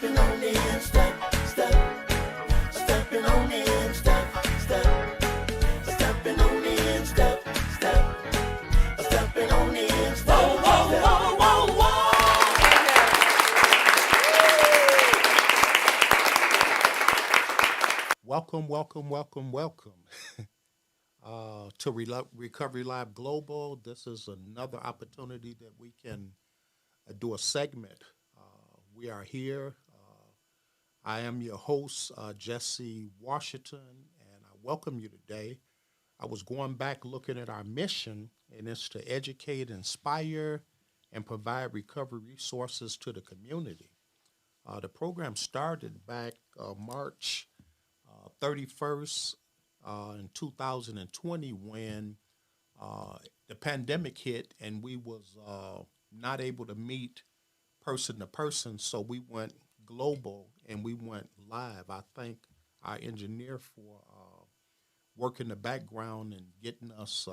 stepping on in, stepping on in, stepping on in, stepping on in, whoa, whoa, whoa, whoa, whoa. Welcome to Recovery Live Global. This is another opportunity that we can do a segment. We are here. I am your host, Jesse Washington, and I welcome you today. I was going back looking at our mission, and it's to educate, inspire, and provide recovery resources to the community. The program started back March 31st in 2020 when the pandemic hit and we was not able to meet person to person, so we went global and we went live. I thank our engineer for working the background and getting us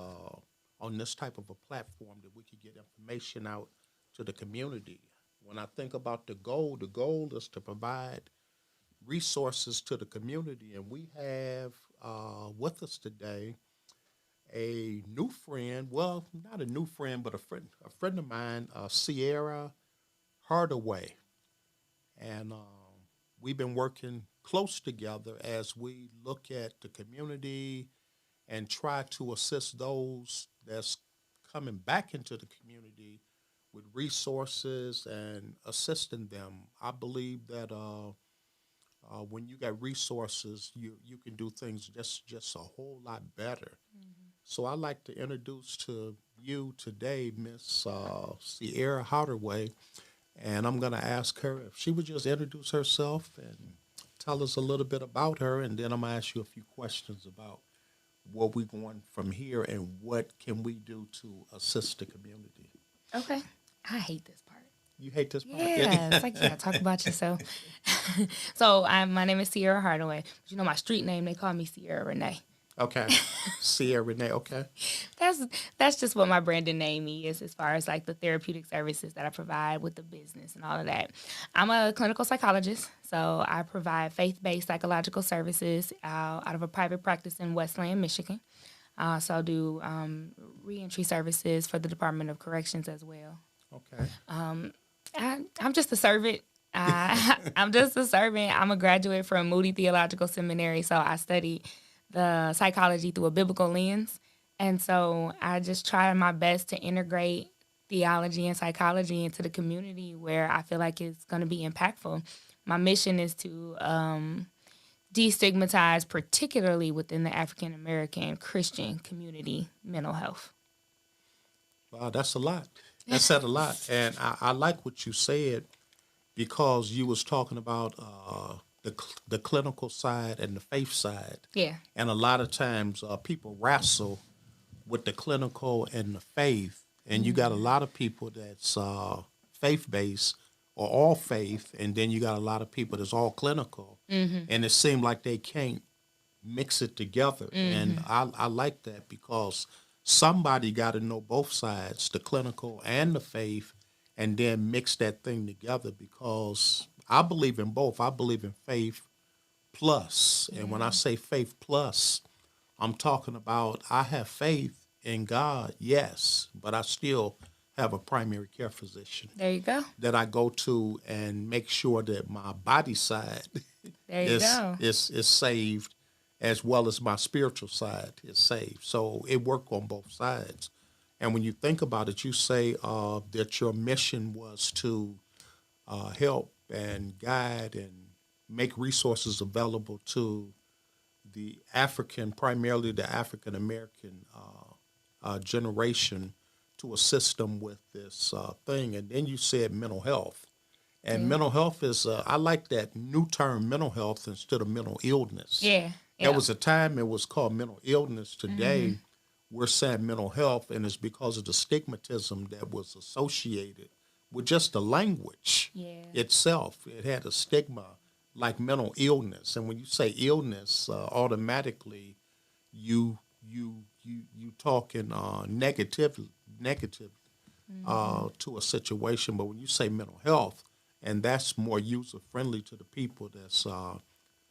on this type of a platform that we could get information out to the community. When I think about the goal is to provide resources to the community, and we have with us today a new friend. Well, not a new friend, but a friend of mine, Ciera Hardaway, and we've been working close together as we look at the community and try to assist those that's coming back into the community with resources and assisting them. I believe that when you got resources, you can do things just a whole lot better. Mm-hmm. So I'd like to introduce to you today Miss Ciera Hardaway, and I'm going to ask her if she would just introduce herself and tell us a little bit about her, and then I'm going to ask you a few questions about where we're going from here and what can we do to assist the community. Okay. I hate this part. You hate this part? Yeah, it's like, talk about yourself. So my name is Ciera Hardaway. But you know my street name, they call me Ciera Renee. Okay. Ciera Renee, okay. That's just what my branding name is as far as like the therapeutic services that I provide with the business and all of that. I'm a clinical psychologist, so I provide faith-based psychological services out of a private practice in Westland, Michigan. So I do reentry services for the Department of Corrections as well. Okay. I'm just a servant. I'm just a servant. I'm a graduate from Moody Theological Seminary, so I studied the psychology through a biblical lens. And so I just try my best to integrate theology and psychology into the community where I feel like it's going to be impactful. My mission is to destigmatize, particularly within the African American Christian community, mental health. Wow, that's a lot. That said a lot. And I like what you said because you was talking about the clinical side and the faith side. Yeah. And a lot of times people wrestle with the clinical and the faith. And you got a lot of people that's faith-based or all faith, and then you got a lot of people that's all clinical. Mm-hmm. And it seems like they can't mix it together. Mm-hmm. And I like that because somebody got to know both sides, the clinical and the faith, and then mix that thing together because I believe in both. I believe in faith plus. And when I say faith plus, I'm talking about I have faith in God, yes, but I still have a primary care physician. There you go. That I go to and make sure that my body side is saved as well as my spiritual side is saved. So it worked on both sides. And when you think about it, you say that your mission was to help and guide and make resources available to the primarily the African American generation to assist them with this thing. And then you said mental health. And mental health is, I like that new term, mental health, instead of mental illness. Yeah. There was a time it was called mental illness. Today, we're saying mental health, and it's because of the stigmatism that was associated with just the language itself. It had a stigma like mental illness. And when you say illness, automatically you talking negative to a situation. But when you say mental health, and that's more user friendly to the people that's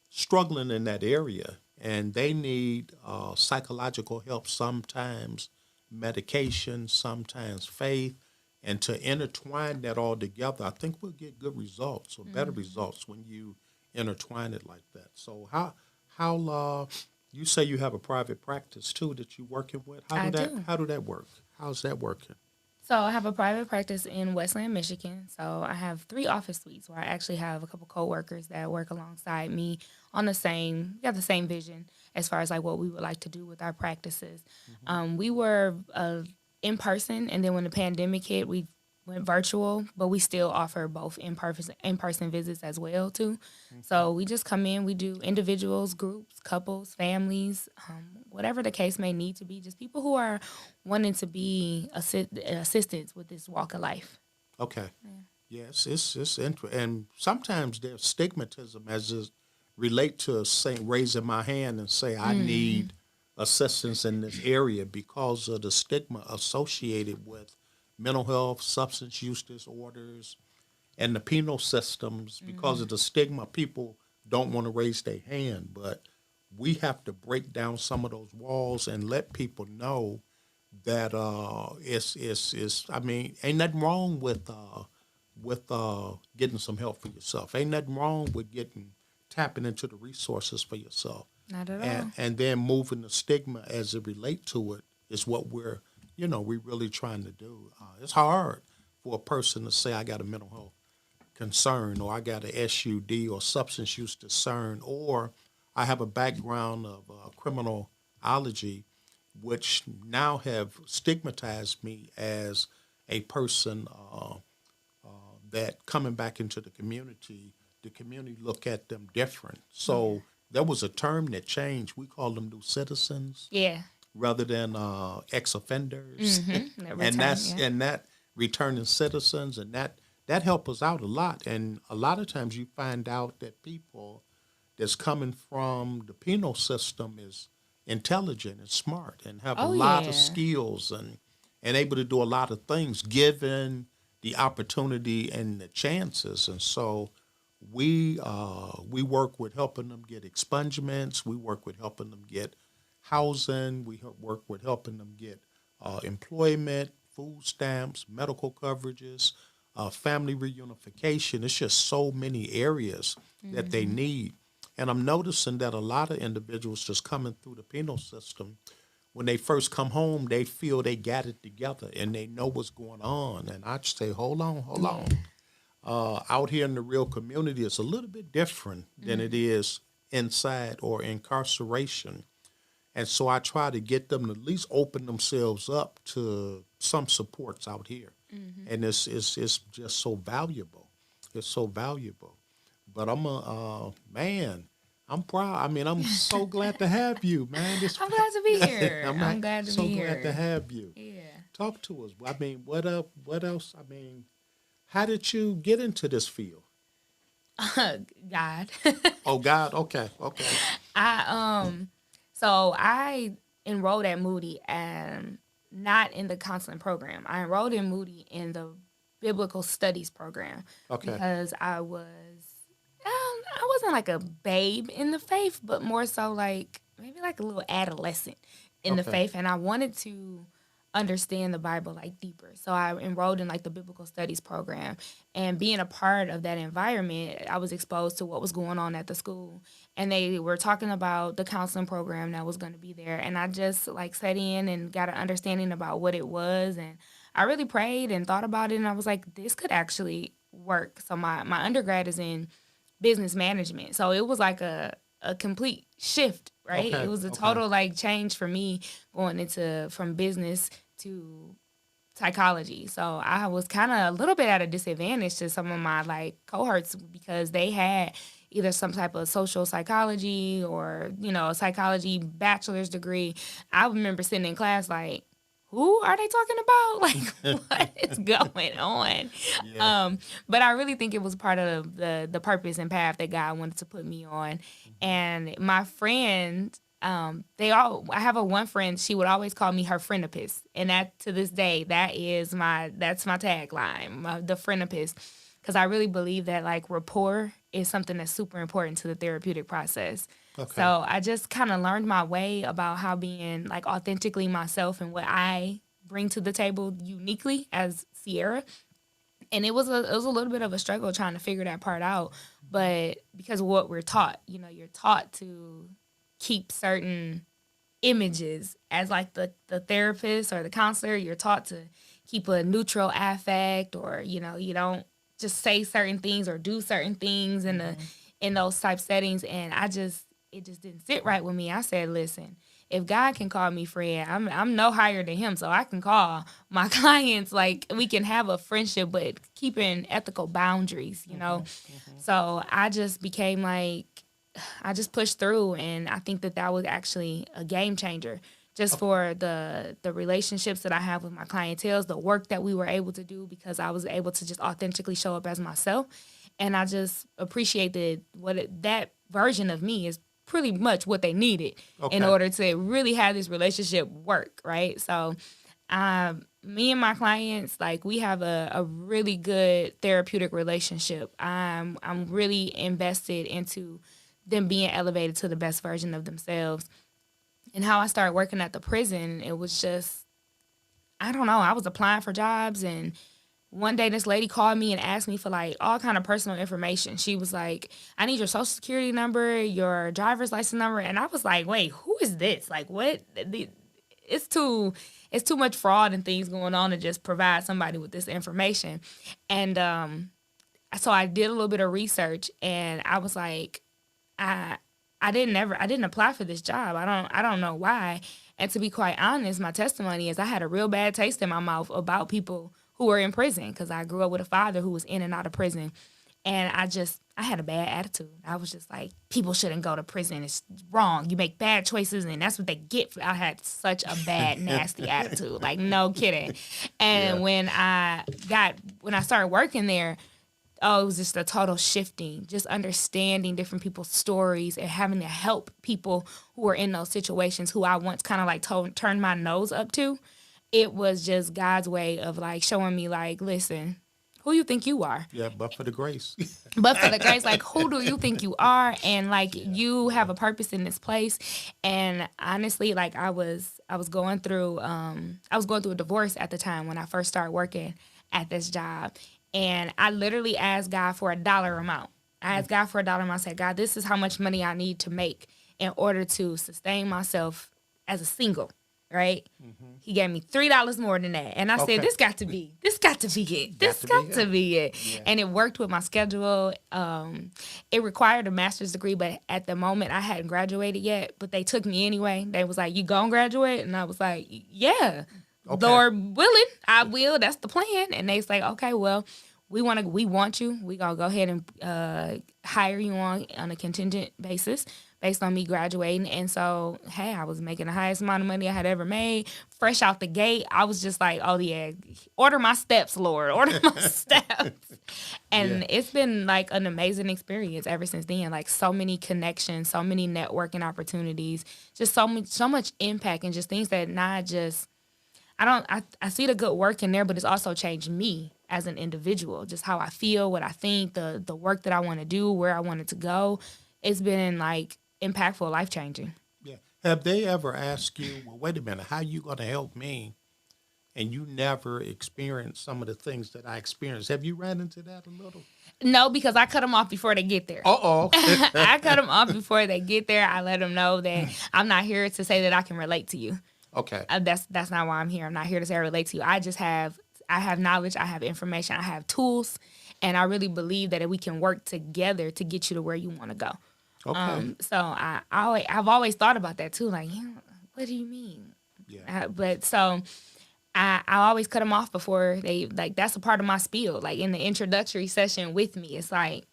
struggling in that area, and they need psychological help sometimes, medication, sometimes faith, and to intertwine that all together, I think we'll get good results or better results when you intertwine it like that. So how you say you have a private practice too that you're working with? I do. How do that work? How's that working? So I have a private practice in Westland, Michigan. So I have 3 office suites where I actually have a couple coworkers that work alongside me on we have the same vision as far as like what we would like to do with our practices. We were in person, and then when the pandemic hit, we went virtual, but we still offer both in-person visits as well too. So we just come in, we do individuals, groups, couples, families, whatever the case may need to be, just people who are wanting to be assistants with this walk of life. Okay. Yes, it's interesting, and sometimes there's stigmatism as it relate to saying raising my hand and say I need assistance in this area because of the stigma associated with mental health, substance use disorders, and the penal systems. Because of the stigma, people don't want to raise their hand, but we have to break down some of those walls and let people know that it's I mean, ain't nothing wrong with getting some help for yourself. Ain't nothing wrong with tapping into the resources for yourself. Not at all. And then moving the stigma as it relate to it is what we really trying to do. It's hard for a person to say I got a mental health concern, or I got an SUD or substance use concern, or I have a background of criminology, which now have stigmatized me as a person that coming back into the community look at them different. So there was a term that changed. We call them new citizens Yeah. rather than ex-offenders, and that returning citizens, and that help us out a lot. And a lot of times you find out that people that's coming from the penal system is intelligent and smart and have a lot of skills and able to do a lot of things given the opportunity and the chances. And so we work with helping them get expungements. We work with helping them get housing. We work with helping them get employment, food stamps, medical coverages, family reunification. It's just so many areas that they need. And I'm noticing that a lot of individuals just coming through the penal system, when they first come home, they feel they got it together and they know what's going on. And I just say, hold on. Out here in the real community, it's a little bit different than it is inside or incarceration. And so I try to get them to at least open themselves up to some supports out here. And it's just so valuable. It's so valuable. But I'm proud. I mean, I'm so glad to have you, man. I'm glad to be here. I'm glad to so be here. glad to have you. Yeah. Talk to us. I mean, what else? I mean, how did you get into this field? God. Oh, God. Okay. So I enrolled at Moody and not in the counseling program. I enrolled in Moody in the biblical studies program. Okay. Because I wasn't like a babe in the faith, but more so like maybe like a little adolescent in the faith, and I wanted to understand the Bible like deeper. So I enrolled in like the biblical studies program, and being a part of that environment, I was exposed to what was going on at the school, and they were talking about the counseling program that was going to be there, and I just like sat in and got an understanding about what it was, and I really prayed and thought about it, and I was like, this could actually work. So my undergrad is in business management, so it was like a complete shift, right? Okay, It was a total like change for me going from business to psychology. So I was kind of a little bit at a disadvantage to some of my like cohorts because they had either some type of social psychology or, a psychology bachelor's degree. I remember sitting in class like, who are they talking about? Like, what is going on? Yeah. But I really think it was part of the purpose and path that God wanted to put me on. And my friend, I have one friend, she would always call me her friendapist. And that, to this day, that's my tagline, the friendapist. because I really believe that like rapport is something that's super important to the therapeutic process. Okay. So I just kind of learned my way about how being like authentically myself and what I bring to the table uniquely as Ciera. And it was a little bit of a struggle trying to figure that part out, but because of what we're taught, you're taught to keep certain images as like the therapist or the counselor. You're taught to keep a neutral affect, or you don't just say certain things or do certain things in those type settings. And it just didn't sit right with me. I said, listen, if God can call me friend, I'm no higher than him, so I can call my clients, like we can have a friendship, but keeping ethical boundaries. So I just became like, I just pushed through, and I think that was actually a game changer just for the relationships that I have with my clientele, the work that we were able to do, because I was able to just authentically show up as myself. And I just appreciated that version of me is pretty much what they needed in order to really have this relationship work, right? So me and my clients, like, we have a really good therapeutic relationship. I'm really invested into them being elevated to the best version of themselves. And how I started working at the prison, it was just, I don't know, I was applying for jobs, and one day this lady called me and asked me for like all kind of personal information. She was like, I need your social security number, your driver's license number. And I was like, wait, who is this? Like, what? It's too much fraud and things going on to just provide somebody with this information. And so I did a little bit of research, and I was like, I didn't apply for this job. I don't know why. And to be quite honest, my testimony is I had a real bad taste in my mouth about people who were in prison, because I grew up with a father who was in and out of prison. And I had a bad attitude. I was just like, people shouldn't go to prison. It's wrong. You make bad choices, and that's what they get. I had such a bad, nasty attitude. Like, no kidding. And when I started working there, it was just a total shifting, just understanding different people's stories and having to help people who were in those situations who I once kind of like turned my nose up to. It was just God's way of like showing me, like, listen, who you think you are? Yeah, but for the grace. But for the grace, like, who do you think you are? And like, you have a purpose in this place. And honestly, like, I was going through a divorce at the time when I first started working at this job. And I literally asked God for a dollar amount. I asked God for a dollar amount. I said, God, this is how much money I need to make in order to sustain myself as a single, right? Mm-hmm. He gave me $3 more than that. And I said, this got to be it. This got to be it. Yeah. And it worked with my schedule. It required a master's degree, but at the moment I hadn't graduated yet. But they took me anyway. They was like, you gonna graduate? And I was like, yeah. Okay. Lord willing, I will. That's the plan. And they say, okay, well, we want you. We gonna go ahead and hire you on a contingent basis based on me graduating. And so, hey, I was making the highest amount of money I had ever made. Fresh out the gate, I was just like, oh yeah, order my steps, Lord, order my steps. And it's been like an amazing experience ever since then. Like, so many connections, so many networking opportunities, just so much impact, and just things that not just. I see the good work in there, but it's also changed me as an individual, just how I feel, what I think, the work that I want to do, where I want it to go. It's been like impactful, life-changing. Yeah. Have they ever asked you, well, wait a minute, how you going to help me? And you never experienced some of the things that I experienced. Have you ran into that a little? No, because I cut them off before they get there. Uh-oh. I cut them off before they get there. I let them know that I'm not here to say that I can relate to you. Okay. That's not why I'm here. I'm not here to say I relate to you. I have knowledge, I have information, I have tools, and I really believe that we can work together to get you to where you want to go. Okay. So I've always thought about that too. Like, what do you mean? Yeah. But so I always cut them off before they, like, that's a part of my spiel. Like, in the introductory session with me, it's like,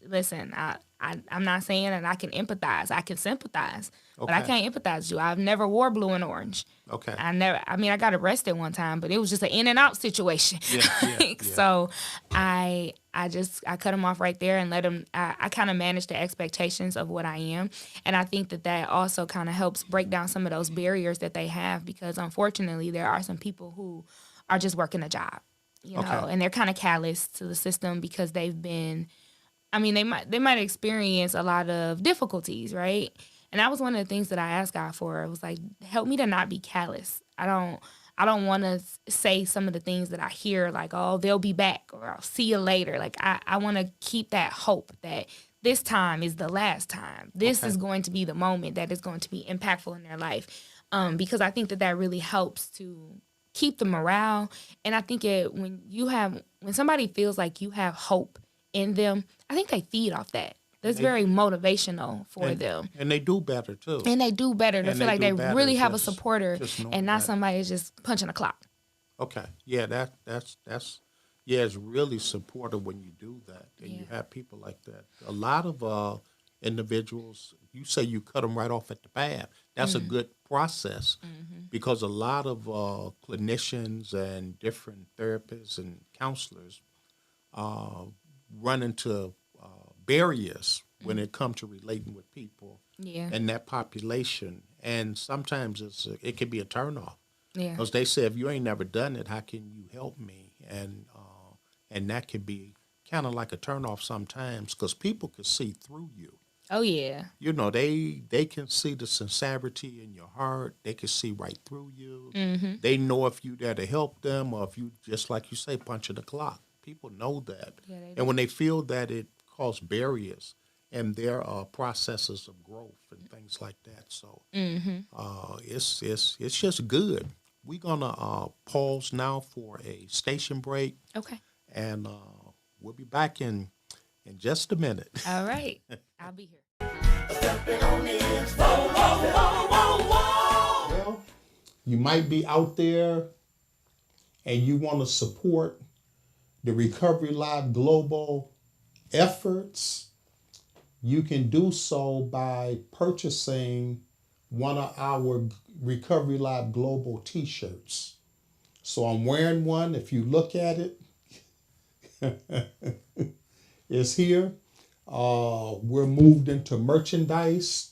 listen, I'm not saying that I can empathize. I can sympathize. But I can't empathize with you. I've never wore blue and orange. Okay. I got arrested one time, but it was just an in and out situation. Yeah. So I cut them off right there and let them, I kind of manage the expectations of what I am. And I think that also kind of helps break down some of those barriers that they have, because unfortunately there are some people who are just working a job. you Okay. know, and they're kind of callous to the system because they've been. I mean, they might experience a lot of difficulties, right? And that was one of the things that I asked God for. It was like, help me to not be callous. I don't want to say some of the things that I hear, like, oh, they'll be back or I'll see you later. Like, I want to keep that hope that this time is the last time. This Okay. is going to be the moment that is going to be impactful in their life. Because I think that really helps to keep the morale. And I think when somebody feels like you have hope in them, I think they feed off that. That's They, very motivational for them. and they do better too. And they do better. They And feel they like do they better really have a supporter just knowing and not that. somebody who's just punching a clock. Okay. Yeah, that's yeah, it's really supportive when you do that, and you Yeah. have people like that. A lot of individuals, you say you cut them right off at the path. That's a good process because a lot of clinicians and different therapists and counselors run into barriers when it comes to relating with people Yeah. and that population, and sometimes it can be a turnoff. Yeah. Because they say, if you ain't never done it, how can you help me? And that can be kind of like a turnoff sometimes because people can see through you. Oh yeah. You know, they can see the sincerity in your heart. They can see right through you. They know if you there to help them or if you, just like you say, punching the clock. People know that. Yeah, they do. And when they feel that, it causes barriers and there are processes of growth and things like that. So it's just good. We're gonna pause now for a station break, Okay. and we'll be back in just a minute. All right. I'll be here. Well, you might be out there and you want to support the Recovery Live Global efforts. You can do so by purchasing one of our Recovery Live Global t-shirts. So I'm wearing one. If you look at it, it's here. We're moved into merchandise.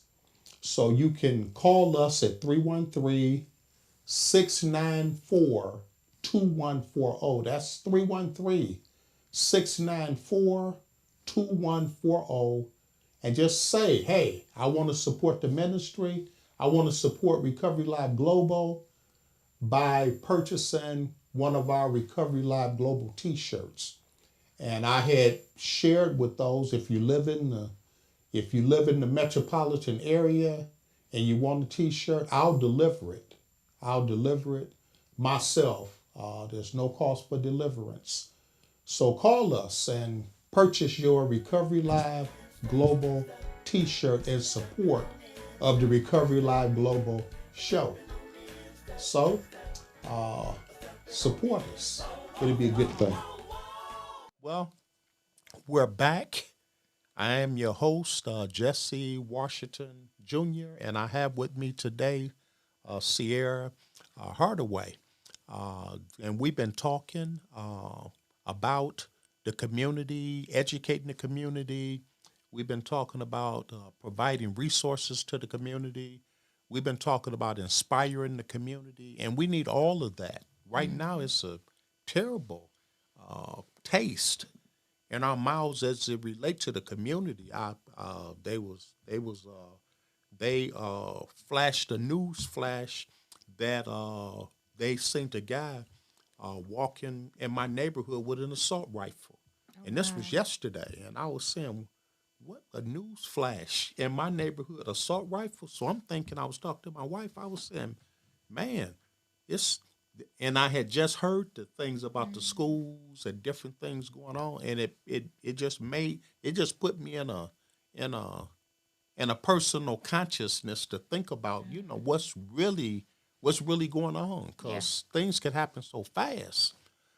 So you can call us at 313-694-2140. That's 313-694-2140. And just say, hey, I want to support the ministry. I want to support Recovery Live Global by purchasing one of our Recovery Live Global t-shirts. And I had shared with those, if you live in the metropolitan area and you want a t-shirt, I'll deliver it. I'll deliver it myself. There's no cost for deliverance. So call us and purchase your Recovery Live Global t-shirt in support of the Recovery Live Global show. So support us. It'll be a good thing. Well, we're back. I am your host, Jesse Washington Jr., and I have with me today Ciera Hardaway. And we've been talking about the community, educating the community. We've been talking about providing resources to the community. We've been talking about inspiring the community, and we need all of that. Right now, it's a terrible taste in our mouths as it relates to the community. They flashed a news flash that they seen a guy walking in my neighborhood with an assault rifle, and this was yesterday. And I was saying, what a news flash in my neighborhood, assault rifle. So I'm thinking, I was talking to my wife. I was saying, man, it's and I had just heard the things about the schools and different things going on, and it just put me in a in a personal consciousness to think about, what's really going on, because things can happen so fast.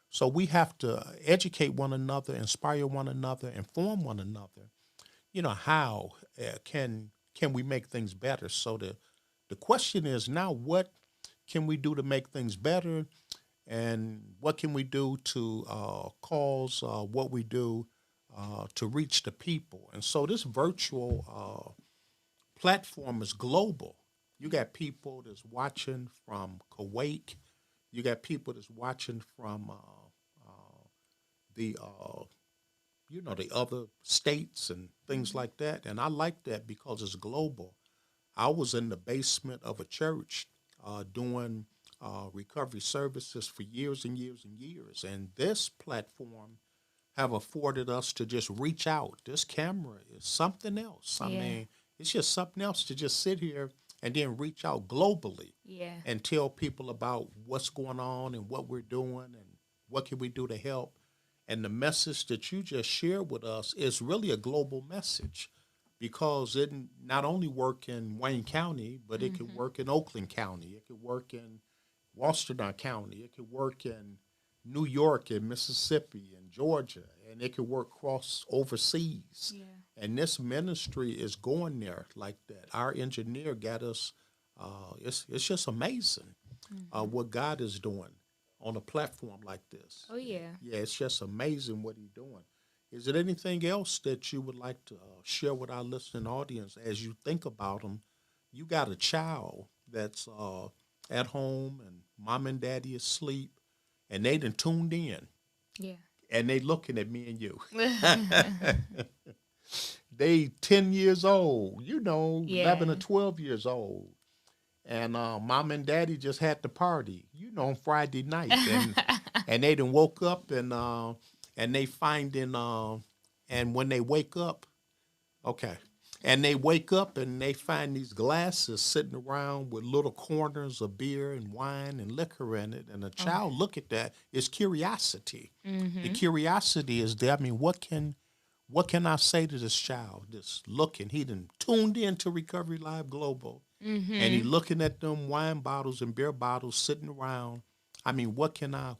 So we have to educate one another, inspire one another, inform one another. How can we make things better? So the question is now, what can we do to make things better, and what can we do to cause what we do to reach the people? And so this virtual platform is global. You got people that's watching from Kuwait. You got people that's watching from the the other states and things like that. And I like that because it's global. I was in the basement of a church doing recovery services for years and years and years, and this platform have afforded us to just reach out. This camera is something else. I Yeah. mean, it's just something else to just sit here and then reach out globally Yeah. and tell people about what's going on and what we're doing and what can we do to help. And the message that you just shared with us is really a global message because it not only work in Wayne County, but it could work in Oakland County. It could work in Washington County. It could work in New York and Mississippi and Georgia, and it could work cross overseas. Yeah. And this ministry is going there like that. Our engineer got us. It's just amazing what God is doing on a platform like this. Oh yeah. Yeah, it's just amazing what he's doing. Is there anything else that you would like to share with our listening audience as you think about them? You got a child that's at home and mom and daddy is asleep and they done tuned in Yeah. and they looking at me and you. They 10 years old, 11 or Yeah. 12 years old. And mom and daddy just had the party, on Friday night. And they done woke up and they finding and when they wake up, okay. And they wake up and they find these glasses sitting around with little corners of beer and wine and liquor in it. And a child look at that. It's curiosity. The curiosity is there. I mean, what can I say to this child that's looking? He done tuned in to Recovery Live Global. And he looking at them wine bottles and beer bottles sitting around. I mean, what can I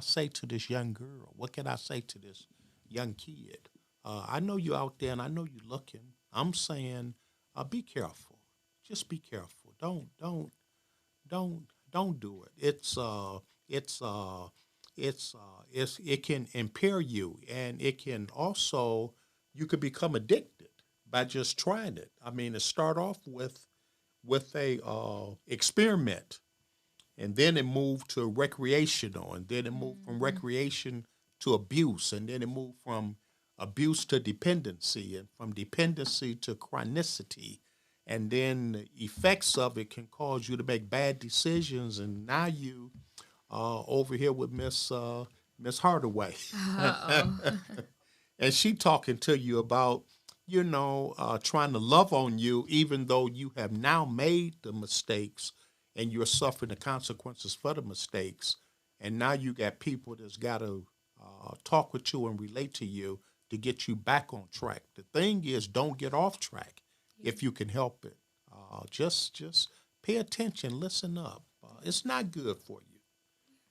say to this young girl? What can I say to this young kid? I know you out there, and I know you looking. I'm saying, be careful. Just be careful. Don't do it. It can impair you, and it can also you could become addicted by just trying it. I mean, to start off with a experiment, and then it moved to recreational, and then it moved from recreation to abuse, and then it moved from abuse to dependency, and from dependency to chronicity, and then the effects of it can cause you to make bad decisions, and now you over here with Miss Hardaway, and she talking to you about trying to love on you, even though you have now made the mistakes and you're suffering the consequences for the mistakes. And now you got people that's got to talk with you and relate to you to get you back on track. The thing is, don't get off track if you can help it. Just pay attention, listen up. It's not good for you.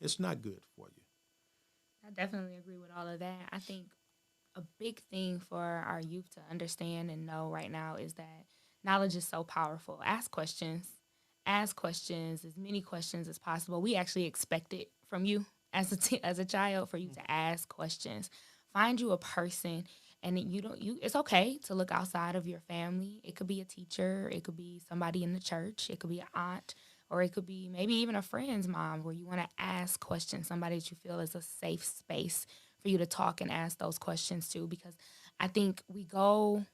It's not good for you. I definitely agree with all of that. I think a big thing for our youth to understand and know right now is that knowledge is so powerful. Ask questions. Ask questions, as many questions as possible. We actually expect it from you as a child for you to ask questions. Find you a person, and it's okay to look outside of your family. It could be a teacher, it could be somebody in the church, it could be an aunt, or it could be maybe even a friend's mom where you want to ask questions, somebody that you feel is a safe space for you to talk and ask those questions to, because I think we go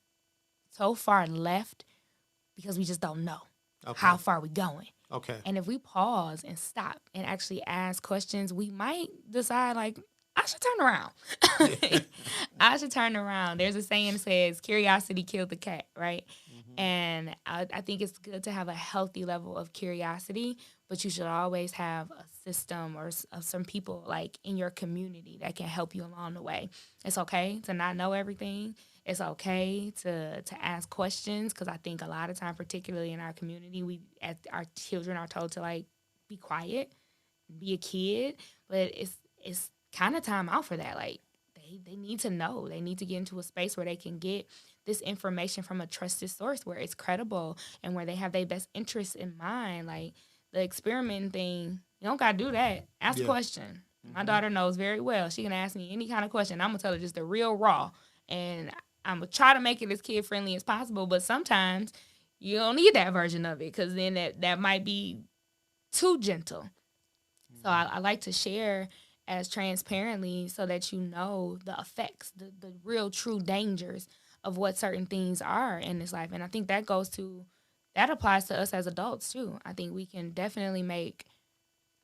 so far left because we just don't know how far we going. Okay. And if we pause and stop and actually ask questions, we might decide, like, I should turn around. I should turn around. There's a saying that says, curiosity killed the cat, right? And I think it's good to have a healthy level of curiosity, but you should always have a system or some people like in your community that can help you along the way. It's okay to not know everything. It's okay to ask questions, because I think a lot of time, particularly in our community, our children are told to like be quiet, be a kid, but it's kind of time out for that. Like they need to know. They need to get into a space where they can get this information from a trusted source, where it's credible and where they have their best interests in mind. Like the experimenting thing, you don't gotta do that. Ask a question. My daughter knows very well. She can ask me any kind of question. I'm gonna tell her just the real raw, and I'm gonna try to make it as kid friendly as possible. But sometimes you don't need that version of it, because then that might be too gentle. So I like to share as transparently so that you know the effects, the real true dangers of what certain things are in this life. And I think that applies to us as adults too. I think we can definitely make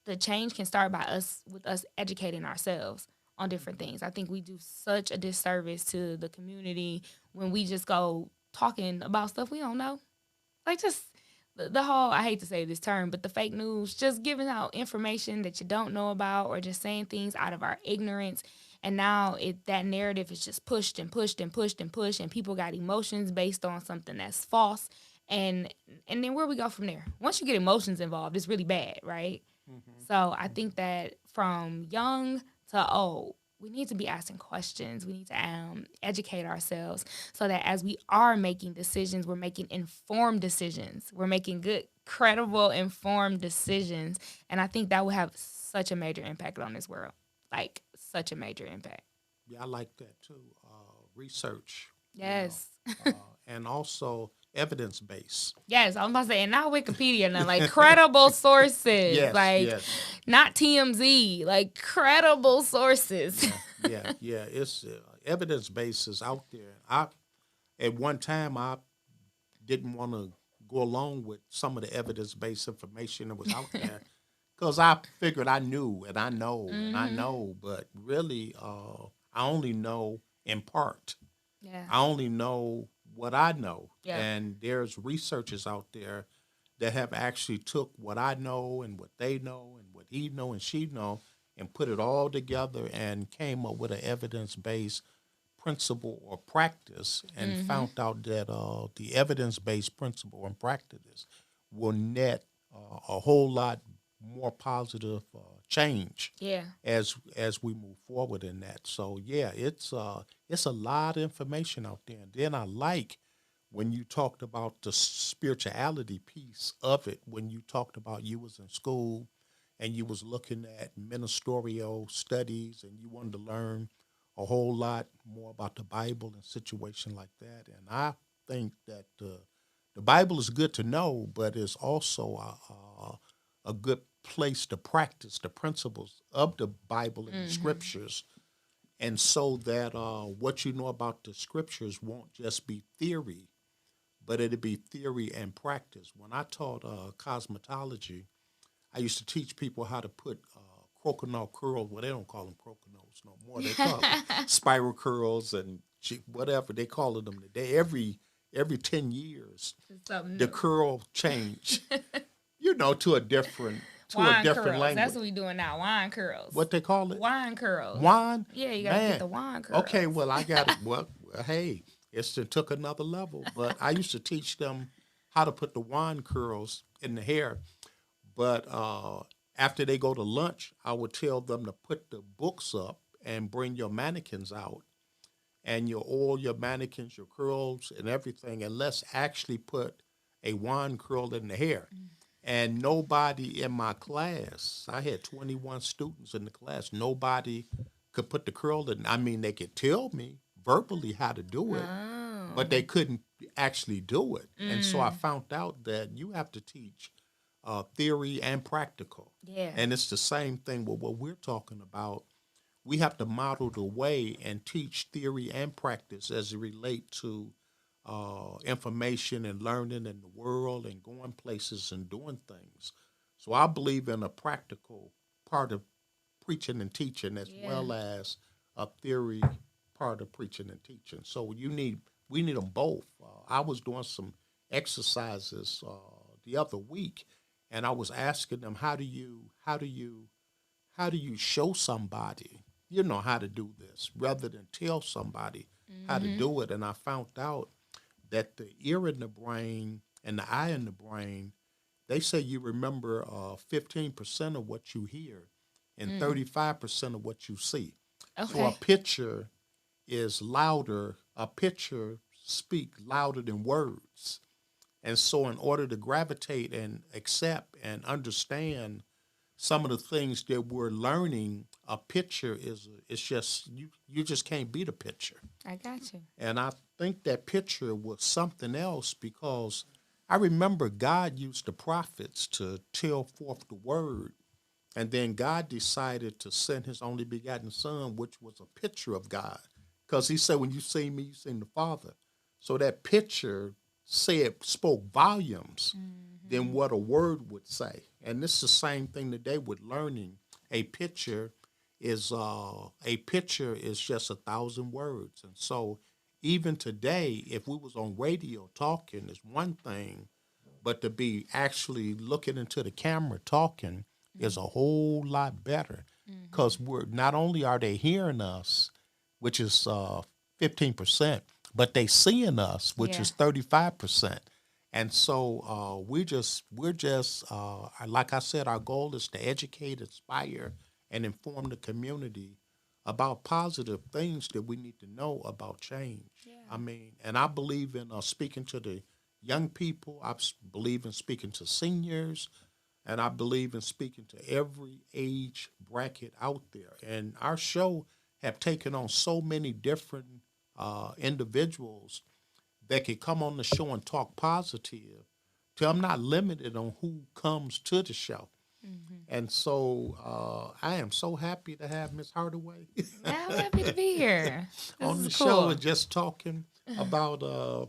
the change can start by us with us educating ourselves on different things. I think we do such a disservice to the community when we just go talking about stuff we don't know. Like just the whole, I hate to say this term, but the fake news, just giving out information that you don't know about or just saying things out of our ignorance. And now that narrative is just pushed and pushed and pushed and pushed, and people got emotions based on something that's false. And then where we go from there? Once you get emotions involved, it's really bad, right? So I think that from young to old, we need to be asking questions. We need to educate ourselves so that as we are making decisions, we're making informed decisions. We're making good, credible, informed decisions. And I think that will have such a major impact on this world. Like, such a major impact. Yeah, I like that too. Research, Yes. and also evidence based. Yes, I was about to say, and not Wikipedia, now, like credible sources, Yes, like yes. not TMZ, like credible sources. Yeah. It's evidence base is out there. At one time I didn't want to go along with some of the evidence based information that was out there because I figured I knew and I know and I know, but really I only know in part. Yeah. I only know what I know, Yeah. and there's researchers out there that have actually took what I know and what they know and what he know and she know and put it all together and came up with an evidence-based principle or practice and found out that the evidence-based principle and practice will net a whole lot more positive change Yeah. as we move forward in that. So yeah, it's a lot of information out there. And then I like when you talked about the spirituality piece of it, when you talked about you was in school and you was looking at ministerial studies and you wanted to learn a whole lot more about the Bible and situation like that. And I think that the Bible is good to know, but it's also a good place to practice the principles of the Bible and the scriptures. And so that what you know about the scriptures won't just be theory, but it'll be theory and practice. When I taught cosmetology, I used to teach people how to put coconut curls. Well, they don't call them coconuts no more. They call them spiral curls and whatever they call them today. Every 10 years, Something the new. curl change, to a different Wine different curls. language. That's what we doing now. Wine curls. What they call it? Wine curls. Wine? Yeah, you gotta Man. get the wine curls. Okay, well, I got it. Well, hey, it took another level. But I used to teach them how to put the wine curls in the hair. But after they go to lunch, I would tell them to put the books up and bring your mannequins out and your mannequins, your curls, and everything, and let's actually put a wine curl in the hair. And nobody in my class, I had 21 students in the class, nobody could put the curl in. I mean, they could tell me verbally how to do it, but they couldn't actually do it. And so I found out that you have to teach theory and practical. Yeah. And it's the same thing with what we're talking about. We have to model the way and teach theory and practice as it relate to information and learning in the world and going places and doing things. So I believe in a practical part of preaching and teaching as well as a theory part of preaching and teaching. So we need them both. I was doing some exercises the other week, and I was asking them how do you show somebody how to do this rather than tell somebody how to do it. And I found out that the ear in the brain and the eye in the brain, they say you remember 15% of what you hear and 35% of what you see. Okay. So a picture is louder, a picture speak louder than words. And so in order to gravitate and accept and understand some of the things that we're learning, a picture it's just you just can't beat a picture. I got you. And I think that picture was something else because I remember God used the prophets to tell forth the word And then God decided to send his only begotten son, which was a picture of God. Because he said, when you see me, you see the Father. So that picture spoke volumes than what a word would say. And this is the same thing today with learning. A picture is just 1,000 words. And so even today, if we was on radio talking is one thing, but to be actually looking into the camera talking is a whole lot better, because we're not only are they hearing us, which is 15%, but they seeing us, which Yeah. is 35%. And so we're just like I said, our goal is to educate, inspire, and inform the community about positive things that we need to know about change. I mean, and I believe in speaking to the young people. Believe in speaking to seniors, and I believe in speaking to every age bracket out there. And our show have taken on so many different individuals that can come on the show and talk positive. Till I'm not limited on who comes to the show. And so I am so happy to have Miss Hardaway Yeah, I'm happy to be here. This on is the cool. show and just talking about the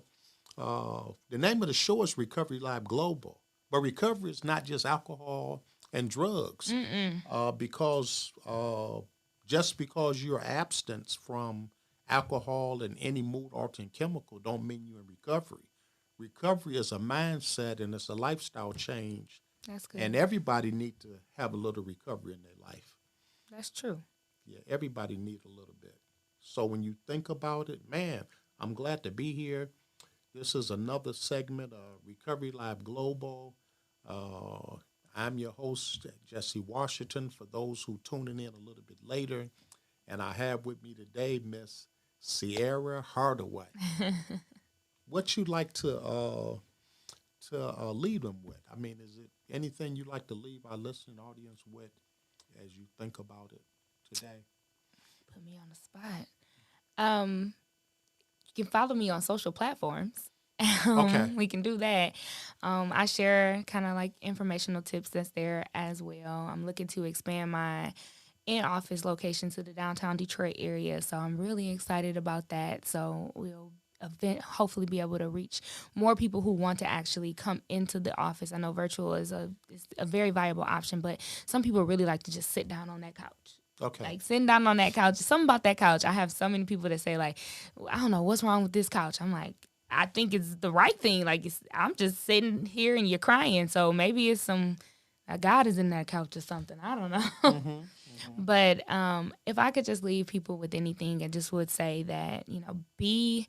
name of the show is Recovery Live Global. But recovery is not just alcohol and drugs, because just because you're abstinent from alcohol and any mood altering chemical don't mean you're in recovery. Recovery is a mindset and it's a lifestyle change, That's good. and everybody need to have a little recovery in their life. That's true. Yeah, everybody need a little bit. So when you think about it, man, I'm glad to be here. This is another segment of Recovery Live Global. Uh, I'm your host, Jesse Washington, for those who tuning in a little bit later. And I have with me today Miss Ciera Hardaway. What you like to lead them with? I mean, is it anything you'd like to leave our listening audience with as you think about it today? Put me on the spot. You can follow me on social platforms. Okay. We can do that. I share kind of like informational tips that's there as well. I'm looking to expand my in-office location to the downtown Detroit area, so I'm really excited about that. So we'll hopefully be able to reach more people who want to actually come into the office. I know virtual is a very viable option, but some people really like to just sit down on that couch. Okay. Like sitting down on that couch, something about that couch. I have so many people that say like, I don't know what's wrong with this couch. I'm like, I think it's the right thing. Like I'm just sitting here and you're crying. So maybe it's God is in that couch or something. I don't know. But if I could just leave people with anything, I just would say that, be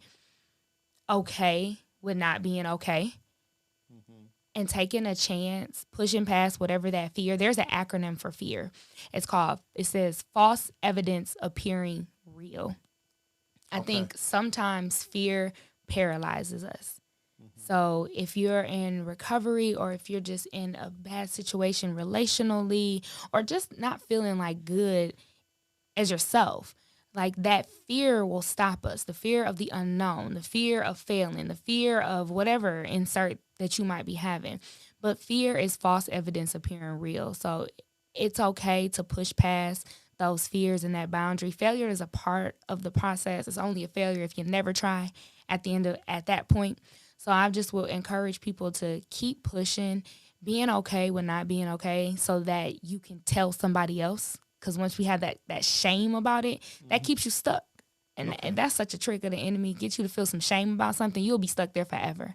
okay with not being okay. And taking a chance, pushing past whatever that fear. There's an acronym for fear. It says false evidence appearing real. I think sometimes fear paralyzes us. So if you're in recovery, or if you're just in a bad situation relationally, or just not feeling like good as yourself, like that fear will stop us. The fear of the unknown, the fear of failing, the fear of whatever insert that you might be having. But fear is false evidence appearing real. So it's okay to push past those fears and that boundary. Failure is a part of the process. It's only a failure if you never try at that point. So I just will encourage people to keep pushing, being okay with not being okay, so that you can tell somebody else. Because once we have that shame about it, that keeps you stuck. And that's such a trick of the enemy. Get you to feel some shame about something, you'll be stuck there forever.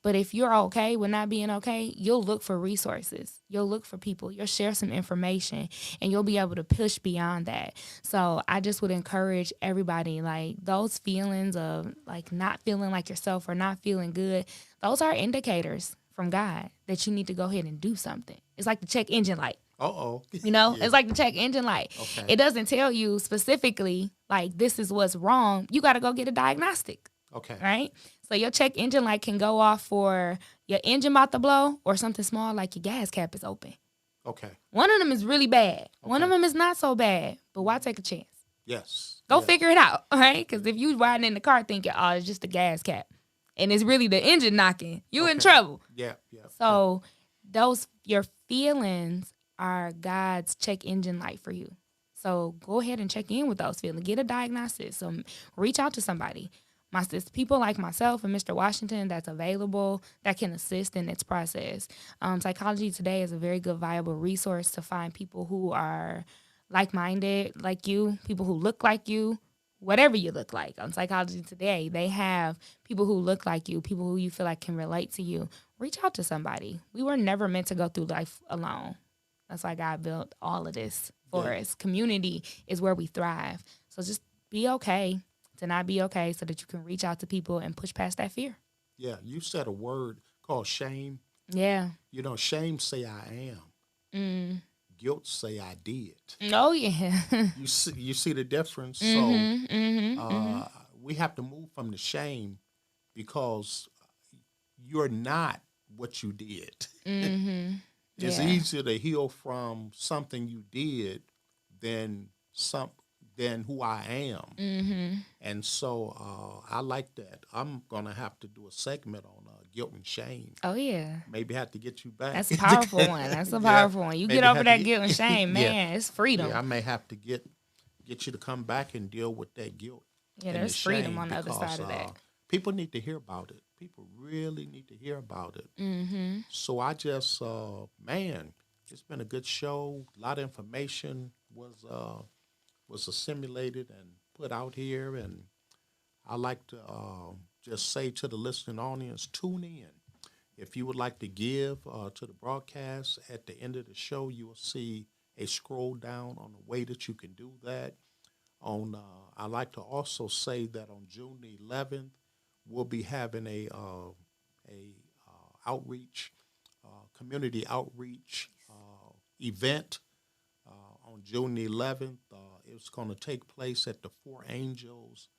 But if you're okay with not being okay, you'll look for resources. You'll look for people. You'll share some information, and you'll be able to push beyond that. So I just would encourage everybody, like those feelings of like not feeling like yourself or not feeling good, those are indicators from God that you need to go ahead and do something. It's like the check engine light. It's like the check engine light. Okay. It doesn't tell you specifically like this is what's wrong. You got to go get a diagnostic. Okay. Right? So your check engine light can go off for your engine about to blow, or something small like your gas cap is open. Okay. One of them is really bad. One of Okay. them is not so bad. But why take a chance? Yes. Go Yes. figure it out, all right? Because if you riding in the car thinking, oh, it's just the gas cap, and it's really the engine knocking, you in Okay. trouble. Yeah. Yeah. So your feelings are God's check engine light for you. So go ahead and check in with those feelings. Get a diagnosis. Reach out to somebody. People like myself and Mr. Washington that's available, that can assist in its process. Psychology Today is a very good, viable resource to find people who are like-minded, like you, people who look like you, whatever you look like. On Psychology Today, they have people who look like you, people who you feel like can relate to you. Reach out to somebody. We were never meant to go through life alone. That's why God built all of this for us. Community is where we thrive. So just be okay to not be okay so that you can reach out to people and push past that fear. Yeah, you said a word called shame. Yeah. You know, shame say I am. Guilt say I did. Oh, yeah. You see the difference? We have to move from the shame because you're not what you did. It's easier to heal from something you did than who I am. And so I like that. I'm gonna have to do a segment on guilt and shame. Oh, yeah. Maybe have to get you back. That's a powerful one. That's a powerful one. You maybe get over have that to guilt and shame, man. It's freedom. Yeah, I may have to get you to come back and deal with that guilt. Yeah, and there's the freedom shame on the other side of that. People need to hear about it. People really need to hear about it. So I just, man, it's been a good show. A lot of information was assimilated and put out here, and I like to just say to the listening audience, tune in. If you would like to give to the broadcast, at the end of the show, you will see a scroll down on the way that you can do that. I like to also say that on June the 11th, we'll be having a outreach, community outreach event on June the 11th. It's going to take place at the Four Angels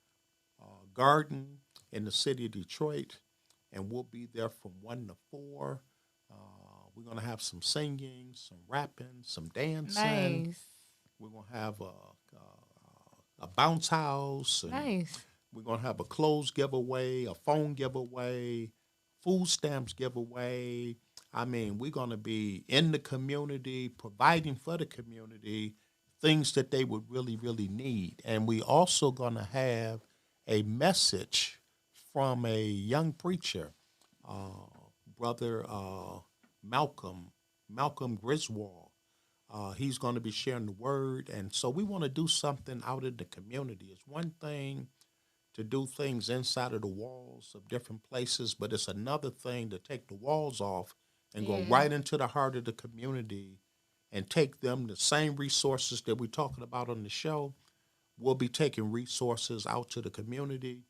Garden in the city of Detroit, and we'll be there from 1 to 4. We're going to have some singing, some rapping, some dancing. Nice. We're going to have a bounce house. And Nice. we're going to have a clothes giveaway, a phone giveaway, food stamps giveaway. I mean, we're going to be in the community, providing for the community things that they would really, really need. And we also going to have a message from a young preacher, Brother Malcolm Griswold. He's going to be sharing the word. And so we want to do something out in the community. It's one thing to do things inside of the walls of different places, but it's another thing to take the walls off and go right into the heart of the community and take them the same resources that we're talking about on the show. We'll be taking resources out to the community.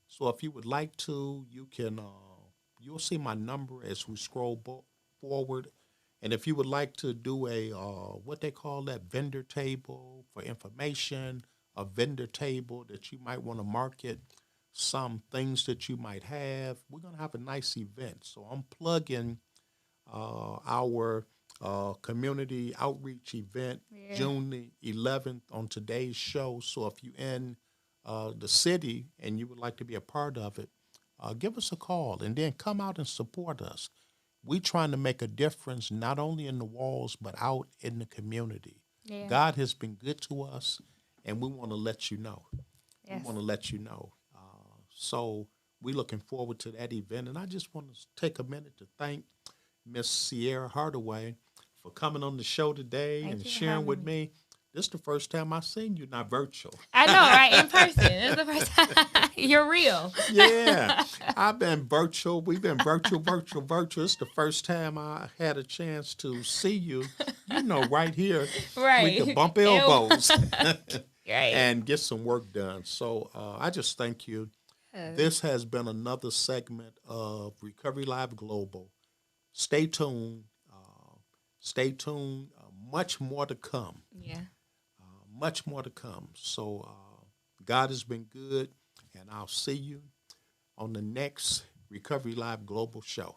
So if you would like to, you can, you'll see my number as we scroll forward. And if you would like to do a, what they call that, vendor table for information, a vendor table that you might want to market some things that you might have, we're going to have a nice event. So I'm plugging our community outreach event, June the 11th on today's show. So if you're in the city and you would like to be a part of it, give us a call and then come out and support us. We're trying to make a difference not only in the walls, but out in the community. Yeah. God has been good to us, and we want to let you know. Yes. We want to let you know. So we're looking forward to that event. And I just want to take a minute to thank Miss Ciera Hardaway for coming on the show today and sharing with me. This is the first time I've seen you, not virtual. I know, right? In person. This is the first time. You're real. Yeah. I've been virtual. We've been virtual. It's the first time I had a chance to see you, right here. Right. We could bump elbows right. and get some work done. So I just thank you. This has been another segment of Recovery Live Global. Stay tuned. Much more to come. Yeah. Much more to come. So God has been good, and I'll see you on the next Recovery Live Global show.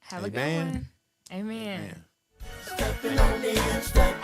Have a good one. Amen. Stepping on the inside.